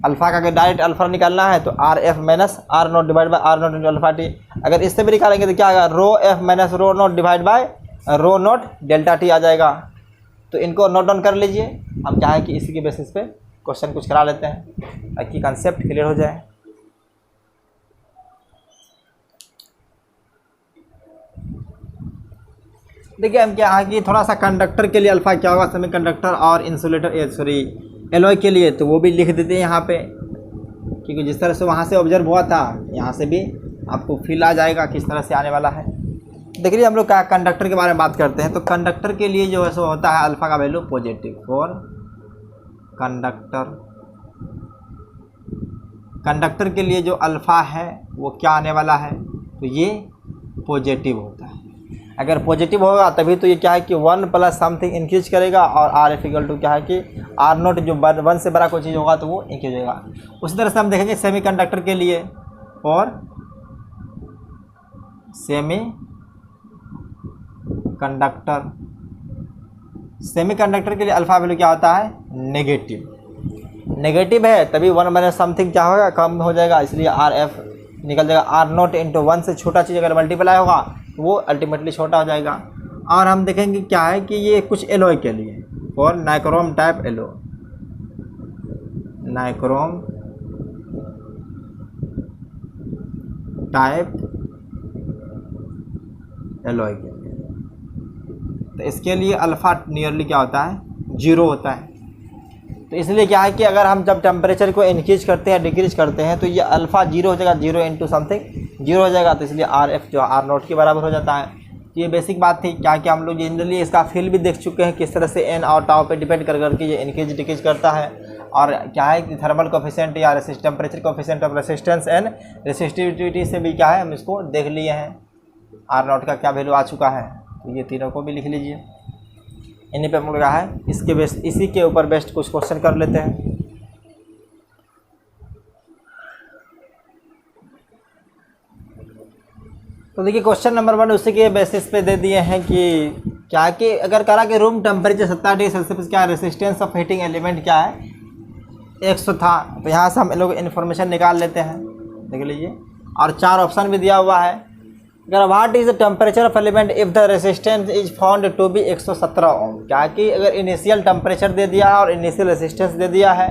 अल्फ़ा का अगर डायरेक्ट अल्फ़ा निकालना है तो R F minus R not divide by R not into alpha T. अगर इससे भी निकालेंगे तो क्या आएगा, rho F minus rho naught divide by rho naught delta T आ जाएगा। तो इनको नोट डाउन कर लीजिए, हम क्या है कि इसी के बेसिस पे क्वेश्चन कुछ करा लेते हैं ताकि कंसेप्ट क्लियर हो जाए। देखिए हम क्या है कि थोड़ा सा कंडक्टर के लिए अल्फ़ा क्या होगा, सेमी कंडक्टर और इंसुलेटर एलॉय के लिए, तो वो भी लिख देते हैं यहाँ पे, क्योंकि जिस तरह से वहाँ से ऑब्जर्व हुआ था यहाँ से भी आपको फील आ जाएगा किस तरह से आने वाला है। देखिए हम लोग क्या कंडक्टर के बारे में बात करते हैं। तो कंडक्टर के लिए जो है सो होता है अल्फ़ा का वैल्यू पॉजिटिव फॉर कंडक्टर के लिए जो अल्फ़ा है वो क्या आने वाला है, तो ये पॉजिटिव होता है। अगर पॉजिटिव होगा तभी तो ये क्या है कि 1 प्लस समथिंग इंक्रीज करेगा, और आर एफ इक्वल टू क्या है कि आर नोट जो 1 से बड़ा कोई चीज़ होगा तो वो इंक्रीज होगा। उसी तरह से हम देखेंगे सेमी कंडक्टर के लिए, और सेमी कंडक्टर के लिए अल्फ़ा वैल्यू क्या होता है, नेगेटिव है, तभी 1 माइनस समथिंग क्या होगा, कम हो जाएगा, इसलिए आर एफ निकल जाएगा। आर नोट इंटू 1 से छोटा चीज़ अगर मल्टीप्लाई होगा तो वो अल्टीमेटली छोटा हो जाएगा। और हम देखेंगे क्या है कि ये कुछ एलॉय के लिए, और nichrome type alloy, nichrome type alloy के लिए, तो इसके लिए अल्फ़ा नियरली क्या होता है, 0 होता है। तो इसलिए क्या है कि अगर हम जब टेम्परेचर को इंक्रीज करते हैं डिक्रीज करते हैं तो ये अल्फ़ा 0 हो जाएगा, 0 इंटू समथिंग 0 हो जाएगा, तो इसलिए आर एफ जो आर नॉट के बराबर हो जाता है। तो ये बेसिक बात थी क्या कि हम लोग जनरली इसका फील भी देख चुके हैं किस तरह से एन और टाउ पे डिपेंड कर करके ये इंक्रीज डिक्रीज करता है। और क्या है कि थर्मल कोएफिशिएंट या temperature coefficient of resistance and resistivity से भी क्या है हम इसको देख लिए हैं, आर नॉट का क्या वैल्यू आ चुका है। तो ये तीनों को भी लिख लीजिए, इन्हीं पे हम लोग है इसके बेस्ट, इसी के ऊपर बेस्ट कुछ क्वेश्चन कर लेते हैं। तो देखिए क्वेश्चन नंबर 1 उसी के बेसिस पे दे दिए हैं कि क्या कि अगर करा कि रूम टेम्परेचर 70 डिग्री सेल्सियस क्या रेसिस्टेंस ऑफ हीटिंग एलिमेंट क्या है 100 था। तो यहाँ से हम लोग इन्फॉर्मेशन निकाल लेते हैं, देख लीजिए। और 4 ऑप्शन भी दिया हुआ है। अगर what is the temperature of element if the resistance is found to be 117 ohm, क्या कि अगर इनिशियल टेम्परेचर दे दिया है और इनिशियल रेसिस्टेंस दे दिया है,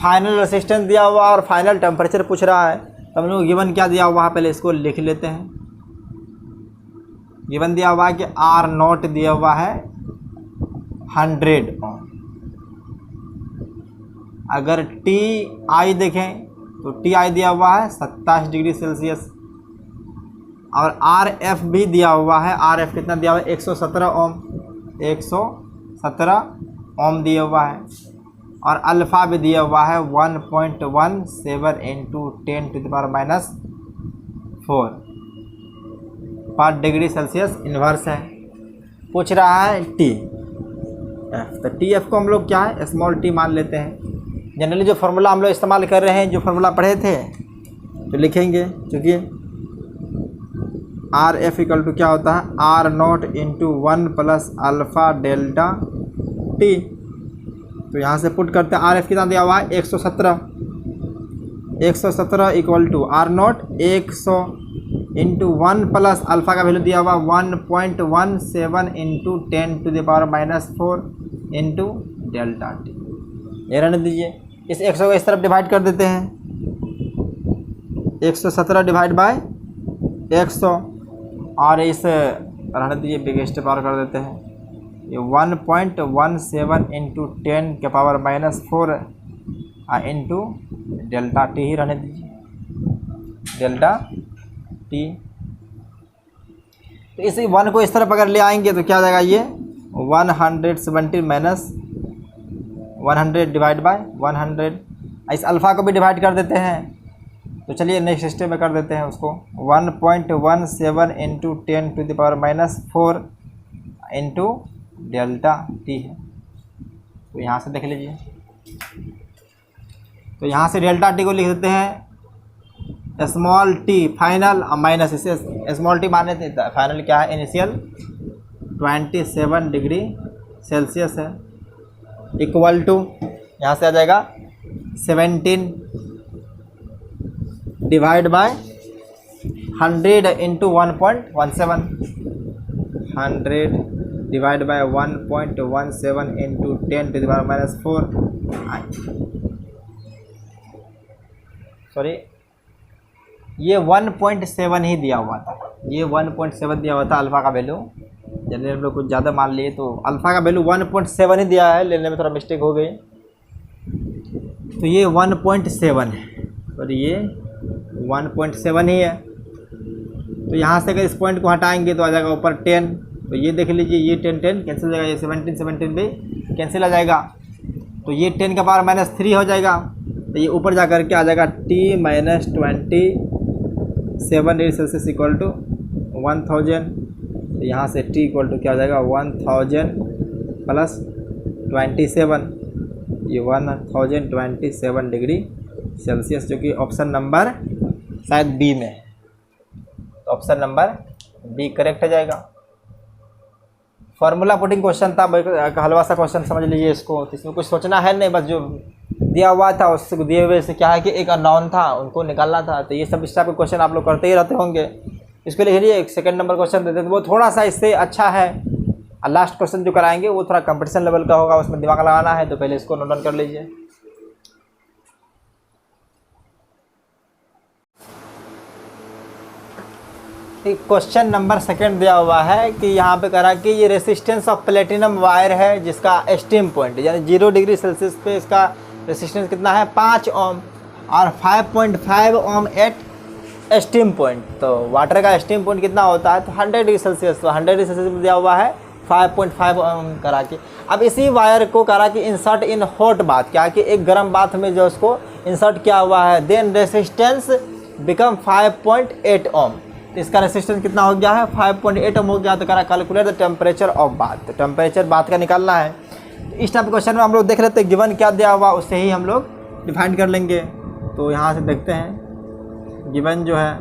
फाइनल रेसिस्टेंस दिया हुआ और फाइनल टेम्परेचर पूछ रहा है, तो हम लोग गिवन क्या दिया हुआ है पहले इसको लिख लेते हैं। गिवन दिया हुआ है कि आर नॉट दिया हुआ है 100 ओम। अगर टी आई देखें तो टी आई दिया हुआ है 27 डिग्री सेल्सियस, और आर एफ भी दिया हुआ है। आर एफ कितना दिया हुआ है 117 ओम, 117 ओम दिया हुआ है। और अल्फ़ा भी दिया हुआ है 1.17 इंटू 10⁻⁴। पर डिग्री सेल्सियस इन्वर्स है। पूछ रहा है टी एफ, तो टी एफ को हम लोग क्या है स्मॉल टी मान लेते हैं। जनरली जो फार्मूला हम लोग इस्तेमाल कर रहे हैं, जो फार्मूला पढ़े थे तो लिखेंगे, क्योंकि आर एफ इक्वल टू क्या होता है R not into 1 plus alpha delta T. तो यहाँ से पुट करते हैं, आर एफ कितना दिया हुआ है 117 equal to R not 100 into 1 plus alpha का वैल्यू दिया हुआ 1.17 इंटू 10⁻⁻4 इंटू डेल्टा टी। ये रहने दीजिए, इस 100 को इस तरफ डिवाइड कर देते हैं, 117 डिवाइड बाय 100 और इस रहने दीजिए बिगेस्ट पावर कर देते हैं, ये 1.17 इंटू 10⁻⁻4 इंटू डेल्टा टी ही रहने दीजिए, डेल्टा टी। तो इस 1 को इस तरफ अगर ले आएंगे तो क्या आ जाएगा, ये 170 माइनस 100 डिवाइड बाय 100। इस अल्फ़ा को भी डिवाइड कर देते हैं, तो चलिए नेक्स्ट स्टेप में कर देते हैं उसको, 1.17 इंटू 10⁻⁻4 इंटू डेल्टा टी है। तो यहाँ से देख लीजिए, तो यहाँ से डेल्टा टी को लिख देते हैं स्मॉल टी फाइनल माइनस, इसे स्मॉल टी माने थे, फाइनल क्या है इनिशियल 27 डिग्री सेल्सियस है, इक्वल टू यहाँ से आ जाएगा 17 divide by 100 into 1.17, 100 divide by 1.17 into 10⁻⁻4, sorry ये 1.7 ही दिया हुआ था, ये 1.7 दिया हुआ था अल्फ़ा का वैल्यू। जनरली हम लोग कुछ ज़्यादा मान लिए, तो अल्फ़ा का वैल्यू 1.7 ही दिया है, लेने में थोड़ा मिस्टेक हो गई। तो ये 1.7 है और ये 1.7 ही है। तो यहाँ से अगर इस पॉइंट को हटाएंगे तो आ जाएगा ऊपर 10, तो ये देख लीजिए, ये 10 कैंसिल हो जाएगा, ये 17 भी कैंसिल आ जाएगा, तो ये 10⁻³ हो जाएगा। तो ये ऊपर जा कर के आ जाएगा T-27 degree Celsius equal to 1000। तो यहाँ से T इक्वल टू क्या हो जाएगा 1000 प्लस 27, ये 1027 डिग्री सेल्सियस, जो कि ऑप्शन नंबर शायद बी में है। तो ऑप्शन नंबर बी करेक्ट हो जाएगा। फार्मूला पुटिंग क्वेश्चन था, हलवा सा क्वेश्चन समझ लीजिए इसको, तो इसमें कुछ सोचना है नहीं, बस जो दिया हुआ था उससे दिए हुए से क्या है कि एक अननोन था उनको निकालना था। तो ये सब इस टाइप के क्वेश्चन आप लोग करते ही रहते होंगे। इसके लिए एक सेकंड नंबर क्वेश्चन देते हैं, तो वो थोड़ा सा इससे अच्छा है। और लास्ट क्वेश्चन जो कराएंगे वो थोड़ा कंपटीशन लेवल का होगा, उसमें दिमाग लगाना है, तो पहले इसको नोट डाउन कर लीजिए। क्वेश्चन नंबर सेकंड दिया हुआ है कि यहाँ पे करा कि ये रेसिस्टेंस ऑफ प्लेटिनम वायर है जिसका स्टीम पॉइंट यानी 0 डिग्री सेल्सियस पे इसका रेसिस्टेंस कितना है 5 ओम और 5.5 ओम एट स्टीम पॉइंट। तो वाटर का स्टीम पॉइंट कितना होता है तो 100 डिग्री सेल्सियस, तो 100 डिग्री सेल्सियस में दिया हुआ है 5.5 ओम करा के। अब इसी वायर को करा कि इंसर्ट इन हॉट बाथ, क्या कि एक गर्म बाथ में जो उसको इंसर्ट किया हुआ है, देन रेसिस्टेंस बिकम 5.8 ओम। तो इसका रेसिस्टेंस कितना हो गया है 5.8 ओम हो गया। तो करा calculate the temperature of bath, तो टेम्परेचर बाथ का निकालना है। तो इस टाइप क्वेश्चन में हम लोग देख लेते हैं गिवन क्या दिया हुआ उससे ही हम लोग डिफाइन कर लेंगे। तो यहाँ से देखते हैं गिवन जो है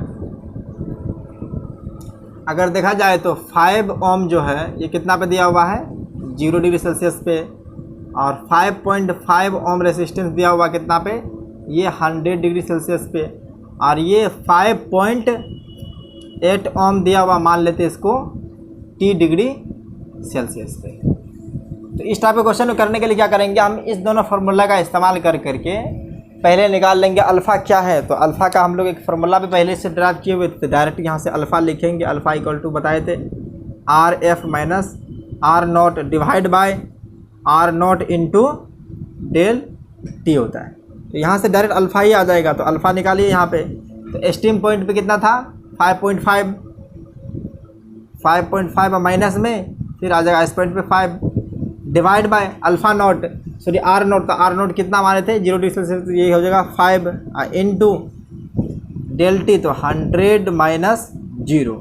अगर देखा जाए तो 5 ओम जो है ये कितना पे दिया हुआ है 0 डिग्री सेल्सियस पे, और 5.5 ओम रेसिस्टेंस दिया हुआ कितना पे ये 100 डिग्री सेल्सियस पे, और ये 5.8 ओम दिया हुआ मान लेते इसको T डिग्री सेल्सियस पे। तो इस टाइप के क्वेश्चन को करने के लिए क्या करेंगे हम इस दोनों फार्मूला का इस्तेमाल कर करके पहले निकाल लेंगे अल्फ़ा क्या है। तो अल्फ़ा का हम लोग एक फार्मूला भी पहले से ड्राइव किए हुए थे, डायरेक्ट यहाँ से अल्फ़ा लिखेंगे। अल्फ़ा इक्वल टू बताए थे RF minus R0 divide by R0 into del T होता है। तो यहाँ से डायरेक्ट अल्फ़ा ही आ जाएगा। तो अल्फ़ा निकालिए यहाँ पे, तो स्टीम पॉइंट पे कितना था 5.5 माइनस में फिर आ जाएगा इस पॉइंट पे 5 divide by alpha not sorry R0, तो R0 कितना माने थे 0 डिग्री सेल्सियस, तो ये हो जाएगा 5 इंटू डेल T, तो 100 माइनस 0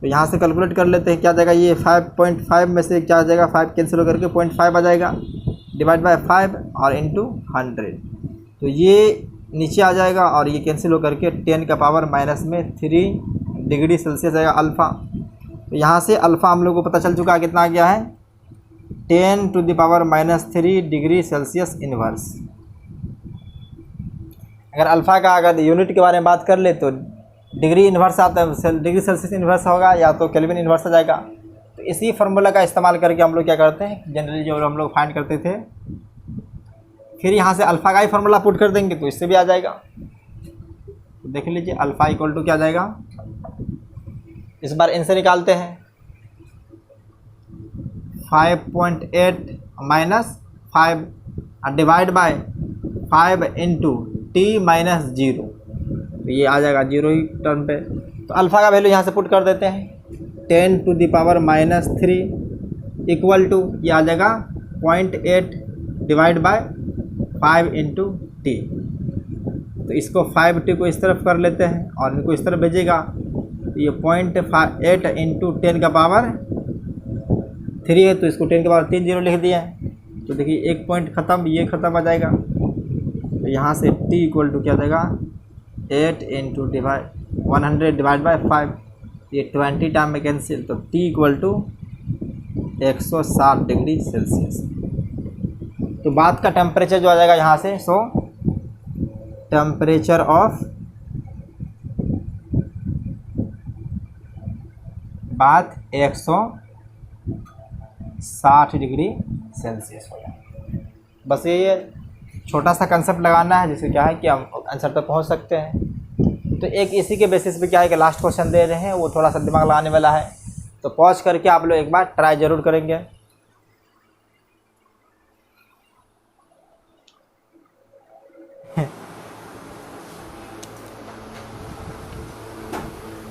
तो यहाँ से कैलकुलेट कर लेते हैं, क्या आ जाएगा ये 5.5 में से क्या आ जाएगा, 5 कैंसिल होकर के 0.5 आ जाएगा, डिवाइड बाय 5 और इंटू 100। तो ये नीचे आ जाएगा और ये कैंसिल होकर के 10 का पावर माइनस में 3 डिग्री सेल्सियस आएगा अल्फ़ा। तो यहाँ से अल्फ़ा हम लोग को पता चल चुका है कितना आ गया है, 10 to the power minus 3 degree Celsius inverse. अगर अल्फ़ा का अगर यूनिट के बारे में बात कर ले तो डिग्री इन्वर्स आता है, डिग्री सेल्सियस इन्वर्स होगा या तो केल्विन इन्वर्स आ जाएगा। तो इसी फार्मूला का इस्तेमाल करके हम लोग क्या करते हैं, जनरली जो हम लोग फाइंड करते थे, फिर यहाँ से अल्फ़ा का ही फार्मूला पुट कर देंगे तो इससे भी आ जाएगा। तो देख लीजिए अल्फ़ा इक्वल टू क्या आ जाएगा, इस बार इनसे निकालते हैं, 5.8 minus 5 divide by 5 into T minus 0, तो ये आ जाएगा 0 ही टर्म पे। तो अल्फ़ा का वैल्यू यहाँ से पुट कर देते हैं, 10 to the power minus 3 equal to ये आ जाएगा 0.8 डिवाइड बाय 5 इंटू टी। तो इसको 5t को इस तरफ कर लेते हैं और इनको इस तरफ भेजेगा, ये 0.8 इंटू 10 का पावर 3 है, तो इसको 10 के पावर 3 0 लिख दिया है। तो देखिए एक पॉइंट ख़त्म, ये ख़त्म आ जाएगा। तो यहाँ से t इक्वल टू क्या आ जाएगा, 8 इंटू 100 डिवाइड बाई 5, ये 20 टाइम में कैंसिल, तो t equal to 160 degree Celsius. तो बात का टेम्परेचर जो आ जाएगा यहाँ से, सो टेम्परेचर ऑफ बात 160 डिग्री सेल्सियस हो जाए। बस ये छोटा सा कंसेप्ट लगाना है, जिससे क्या है कि हम आंसर तक पहुंच सकते हैं। तो एक इसी के बेसिस पे क्या है कि लास्ट क्वेश्चन दे रहे हैं, वो थोड़ा सा दिमाग लगाने वाला है, तो पॉज करके आप लोग एक बार ट्राई ज़रूर करेंगे।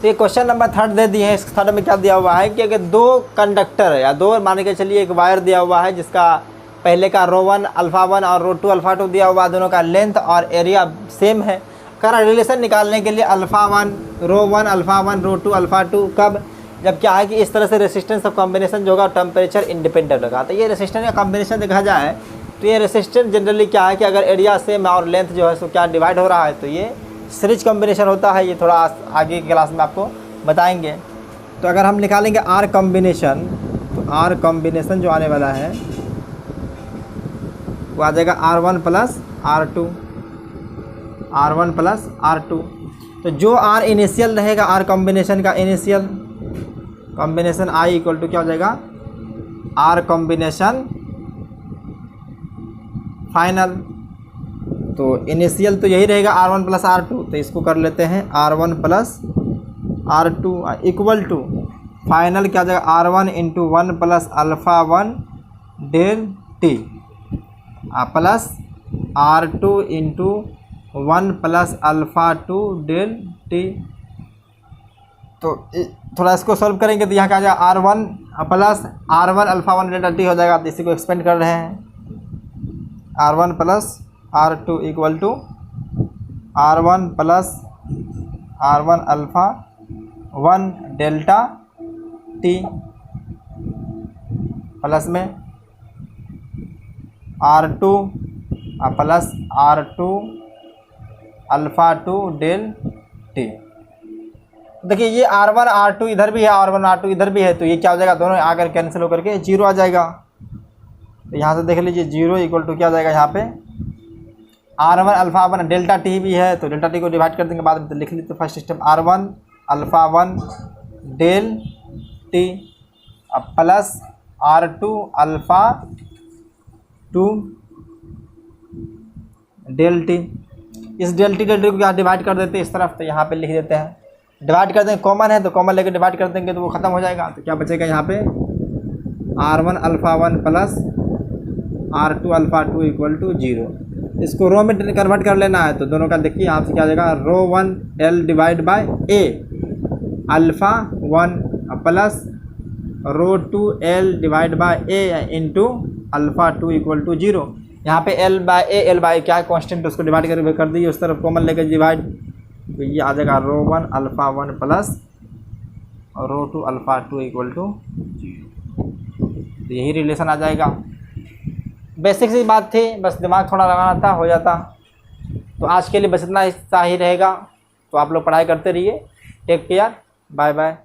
तो ये क्वेश्चन नंबर 3 दे दिए हैं। इस 3 में क्या दिया हुआ है कि अगर 2 कंडक्टर है या 2 मान के चलिए एक वायर दिया हुआ है, जिसका पहले का ρ1 अल्फ़ा 1 और ρ2 अल्फ़ा 2 दिया हुआ, दोनों का लेंथ और एरिया सेम है। करा रिलेशन निकालने के लिए अल्फ़ा 1 ρ1 अल्फ़ा 1 ρ2 अल्फ़ा 2 कब, जब क्या है कि इस तरह से रेसिस्टेंस ऑफ कॉम्बिनेशन जो होगा टेम्परेचर इंडिपेंडेंट होगा। तो ये रेसिस्टेंस का कॉम्बिनेशन देखा जाए तो ये रेसिस्टेंस जनरली क्या है कि अगर एरिया सेम और लेंथ जो है सो क्या डिवाइड हो रहा है, तो ये सीरीज कॉम्बिनेशन होता है। ये थोड़ा आगे की क्लास में आपको बताएंगे। तो अगर हम निकालेंगे आर कॉम्बिनेशन, तो आर कॉम्बिनेशन जो आने वाला है वो आ जाएगा R1 plus R2, R1 plus R2। तो जो R इनिशियल रहेगा, आर कॉम्बिनेशन का initial combination I equal to क्या हो जाएगा, आर कॉम्बिनेशन फाइनल। तो इनिशियल तो यही रहेगा R1 प्लस R2, तो इसको कर लेते हैं R1 plus R2 equal to final क्या आ जाएगा, R1 into 1 plus alpha 1 del T plus R2 into 1 plus alpha 2 del T. तो थोड़ा इसको सॉल्व करेंगे तो यहाँ क्या आ जाएगा, R1 plus R1 alpha 1 del T हो जाएगा। तो इसी को एक्सपेंड कर रहे हैं, R1 plus R2 equal to R1 plus R1 alpha 1 delta T plus में R2 plus R2 alpha 2 del T. देखिए ये R1 R2 इधर भी है, R1 R2 इधर भी है, तो ये क्या हो जाएगा, दोनों आकर कैंसिल होकर के 0 आ जाएगा। तो यहाँ से देख लीजिए 0 इक्वल टू क्या आ जाएगा, यहाँ पे R1 अल्फ़ा 1 डेल्टा टी भी है, तो डेल्टा टी को डिवाइड कर देंगे बाद में। तो लिख लीजिए first step, R1 alpha 1 del T plus R2 alpha 2 del T. इस डेल टी को क्या डिवाइड कर देते हैं इस तरफ, तो यहाँ पे लिख देते हैं, डिवाइड कर देंगे, कॉमन है तो कॉमन लेकर डिवाइड कर देंगे तो वो ख़त्म हो जाएगा। तो क्या बचेगा यहाँ पे, R1 alpha 1 plus R2 alpha 2 equal to 0। इसको रो में कन्वर्ट कर लेना है, तो दोनों का देखिए यहाँ से क्या आ जाएगा, ρ1 L divide by A alpha 1 plus ρ2 L divide by A into alpha 2 equal to 0। यहाँ पे L बाय क्या है कांस्टेंट, उसको डिवाइड कर दीजिए, उस तरफ कॉमन लेकर डिवाइड, तो ये आ जाएगा ρ1 अल्फ़ा 1 प्लस और rho two alpha two equal to 0। तो यही रिलेशन आ जाएगा। बेसिक सी बात थी, बस दिमाग थोड़ा लगाना था, हो जाता। तो आज के लिए बस इतना ही रहेगा। तो आप लोग पढ़ाई करते रहिए। Take care, bye bye.